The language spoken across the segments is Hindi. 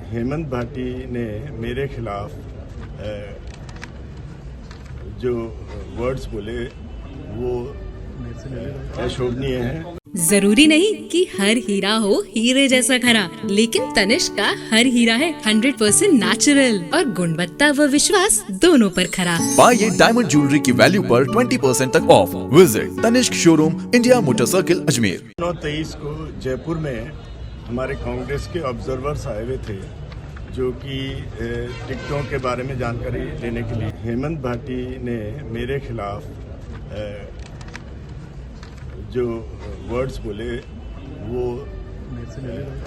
हेमंत भाटी ने मेरे खिलाफ जो वर्ड्स बोले वो अशोभनीय है। जरूरी नहीं कि हर हीरा हो हीरे जैसा खरा, लेकिन तनिष्क का हर हीरा है 100% नेचुरल और गुणवत्ता व विश्वास दोनों पर खरा। पाइए डायमंड ज्वेलरी की वैल्यू पर 20% तक off. Visit Tanishq showroom, India motor circle, Ajmer. 23 को जयपुर में हमारे कांग्रेस के ऑब्जर्वर्स आए हुए थे जो कि टिकटों के बारे में जानकारी लेने के लिए। हेमंत भाटी ने मेरे खिलाफ जो वर्ड्स बोले वो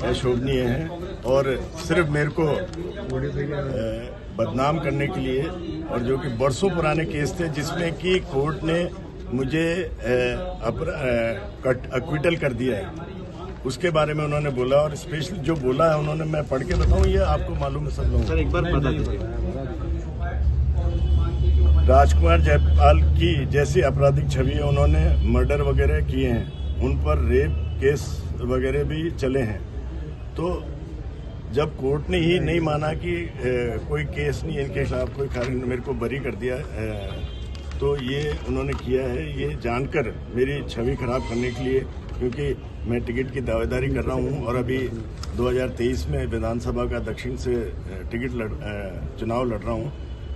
अशोभनीय हैं और सिर्फ मेरे को बदनाम करने के लिए, और जो कि बरसों पुराने केस थे जिसमें कि कोर्ट ने मुझे एक्विटल कर दिया है, उसके बारे में उन्होंने बोला। और स्पेशली जो बोला है उन्होंने, मैं पढ़ के बताऊं, ये आपको मालूम है सब लोगों को। एक बार बता दीजिए। राजकुमार जयपाल की जैसी आपराधिक छवि उन्होंने मर्डर वगैरह किए हैं, उन पर रेप केस वगैरह भी चले हैं। तो जब कोर्ट ने ही नहीं माना कि कोई केस नहीं इनके खिलाफ, कोई कारण, मेरे को बरी कर दिया, तो ये उन्होंने किया है ये जानकर मेरी छवि खराब करने के लिए, क्योंकि मैं टिकट की दावेदारी कर रहा हूँ और अभी 2023 में विधानसभा का दक्षिण से चुनाव लड़ रहा हूँ।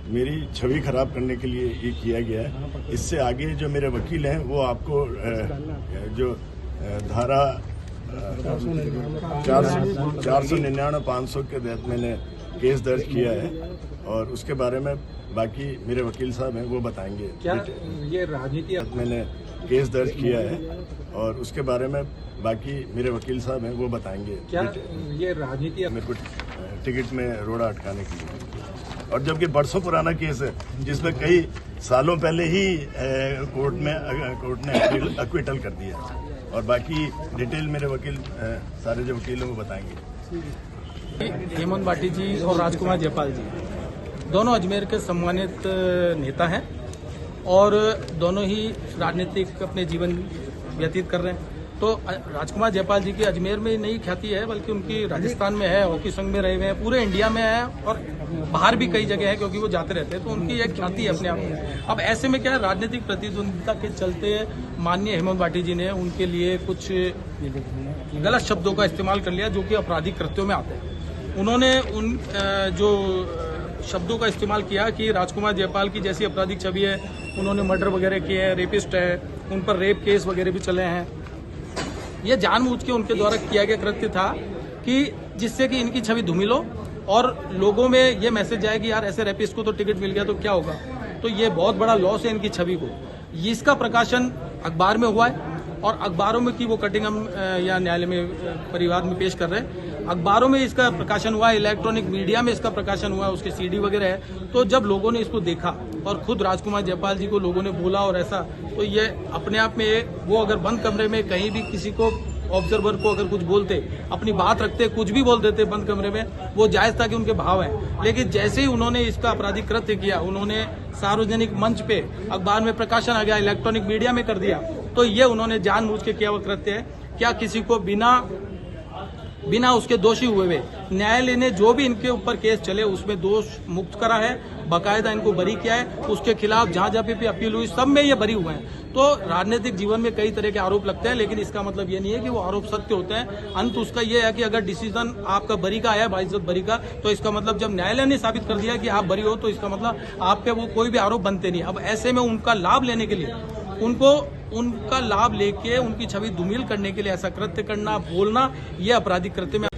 मेरी छवि खराब करने के लिए ये किया गया है। इससे आगे जो मेरे वकील हैं वो आपको जो धारा 499-500 के तहत मैंने केस दर्ज किया है और उसके बारे में बाकी मेरे वकील साहब हैं वो बताएंगे। क्या ये राजनीति मैंने केस दर्ज किया है और उसके बारे में बाकी मेरे वकील साहब हैं वो बताएंगे। क्या ये राजनीति मेरे को टिकट में रोड़ा अटकाने के लिए, और जबकि बरसों पुराना केस है जिसमें कई सालों पहले ही कोर्ट ने एक्विटल कर दिया, और बाकी डिटेल मेरे वकील सारे जो वकील हैं वो बताएंगे। हेमंत भाटी जी और राजकुमार जयपाल जी दोनों अजमेर के सम्मानित नेता हैं और दोनों ही राजनीतिक अपने जीवन व्यतीत कर रहे हैं। तो राजकुमार जयपाल जी की अजमेर में नई ख्याति है, बल्कि उनकी राजस्थान में है, हॉकी संघ में रहे हुए हैं, पूरे इंडिया में है और बाहर भी कई जगह है क्योंकि वो जाते रहते हैं। तो उनकी एक ख्याति है अपने आप में। अब ऐसे में क्या है, राजनीतिक प्रतिद्वंदिता के चलते माननीय हेमंत भाटी जी ने उनके लिए कुछ गलत शब्दों का इस्तेमाल कर लिया जो कि आपराधिक कृत्यों में आते हैं। उन्होंने उन जो शब्दों का इस्तेमाल किया कि राजकुमार जयपाल की जैसी आपराधिक छवि है, उन्होंने मर्डर वगैरह किए हैं, रेपिस्ट है, उन पर रेप केस वगैरह भी चले हैं। ये जानबूझ के उनके द्वारा किया गया कृत्य था कि जिससे कि इनकी छवि धूमिल हो और लोगों में ये मैसेज जाए कि यार ऐसे रेपिस्ट को तो टिकट मिल गया तो क्या होगा। तो ये बहुत बड़ा लॉस है इनकी छवि को। इसका प्रकाशन अखबार में हुआ है और अखबारों में की वो कटिंग हम या न्यायालय में परिवाद में पेश कर रहे हैं। अखबारों में इसका प्रकाशन हुआ है, इलेक्ट्रॉनिक मीडिया में इसका प्रकाशन हुआ है, उसके सीडी वगैरह है। तो जब लोगों ने इसको देखा और खुद राजकुमार जयपाल जी को लोगों ने बोला और ऐसा, तो ये अपने आप में वो अगर बंद कमरे में कहीं भी किसी को ऑब्जर्वर को अगर कुछ बोलते, अपनी बात रखते, कुछ भी बोल देते बंद कमरे में, वो जायज था कि उनके भाव है। लेकिन जैसे ही उन्होंने इसका आपराधिक कृत्य किया, उन्होंने सार्वजनिक मंच पे अखबार में प्रकाशन आ गया, इलेक्ट्रॉनिक मीडिया में कर दिया, तो ये उन्होंने जानबूझ के किया हुआ कृत्य है। क्या किसी को बिना उसके दोषी हुए हुए न्यायालय ने जो भी इनके ऊपर केस चले उसमें दोष मुक्त करा है, बाकायदा इनको बरी किया है, उसके खिलाफ जहां भी अपील हुई सब में ये बरी हुए हैं। तो राजनीतिक जीवन में कई तरह के आरोप लगते हैं, लेकिन इसका मतलब ये नहीं है कि वो आरोप सत्य होते हैं। अंत उसका ये है कि अगर डिसीजन आपका बरी का आया, बाइज्जत बरी का, तो इसका मतलब जब न्यायालय ने साबित कर दिया कि आप बरी हो, तो इसका मतलब आप पे वो कोई भी आरोप बनते नहीं। अब ऐसे में उनका लाभ लेने के लिए, उनका लाभ लेके उनकी छवि धूमिल करने के लिए ऐसा कृत्य करना, बोलना, ये आपराधिक कृत्य में।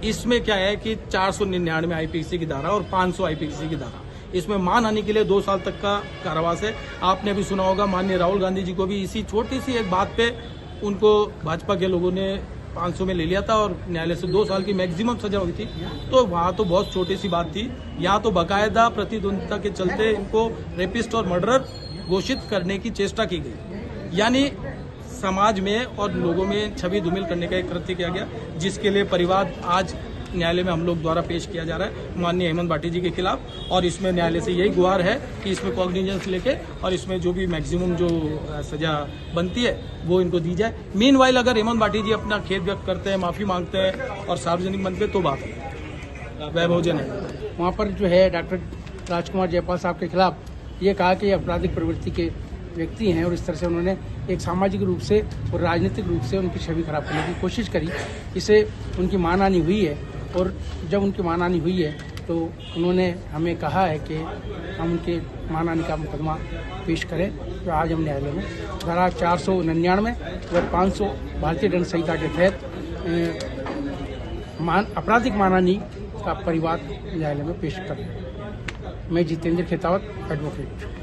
इसमें क्या है कि 499 आईपीसी की धारा और 500 आईपीसी की धारा, इसमें मानहानि के लिए 2 साल तक का कारावास है। आपने भी सुना होगा, माननीय राहुल गांधी जी को भी इसी छोटी सी एक बात पे उनको भाजपा के लोगों ने 500 में ले लिया था और न्यायालय से 2 साल की मैक्सिमम सजा हुई थी। तो वहां तो बहुत छोटी सी बात थी, यहाँ तो बाकायदा प्रतिद्वंदिता के चलते इनको रेपिस्ट और मर्डरर घोषित करने की चेष्टा की गई। यानी समाज में और लोगों में छवि धूमिल करने का एक कृत्य किया गया, जिसके लिए परिवाद आज न्यायालय में हम लोग द्वारा पेश किया जा रहा है माननीय हेमंत भाटी जी के खिलाफ। और इसमें न्यायालय से यही गुहार है कि इसमें कॉग्निजेंस लेके और इसमें जो भी मैक्सिमम जो सजा बनती है वो इनको दी जाए। मीनवाइल अगर हेमंत भाटी जी अपना खेद व्यक्त करते हैं, माफी मांगते हैं और सार्वजनिक मंच पे, तो बात है। वैभवजन है। वहाँ पर जो है डॉक्टर राजकुमार जयपाल साहब के खिलाफ ये कहा कि ये आपराधिक प्रवृत्ति के व्यक्ति हैं और इस तरह से उन्होंने एक सामाजिक रूप से और राजनीतिक रूप से उनकी छवि खराब करने की कोशिश करी। इसे उनकी मानहानि हुई है और जब उनकी मानहानि हुई है तो उन्होंने हमें कहा है कि हम उनके मानहानि का मुकदमा पेश करें। तो आज हम न्यायालय में धारा 499 व 500 भारतीय दंड संहिता के तहत आपराधिक मानहानि का परिवाद न्यायालय में पेश कर रहे हैं। मैं जितेंद्र खेतावत, एडवोकेट।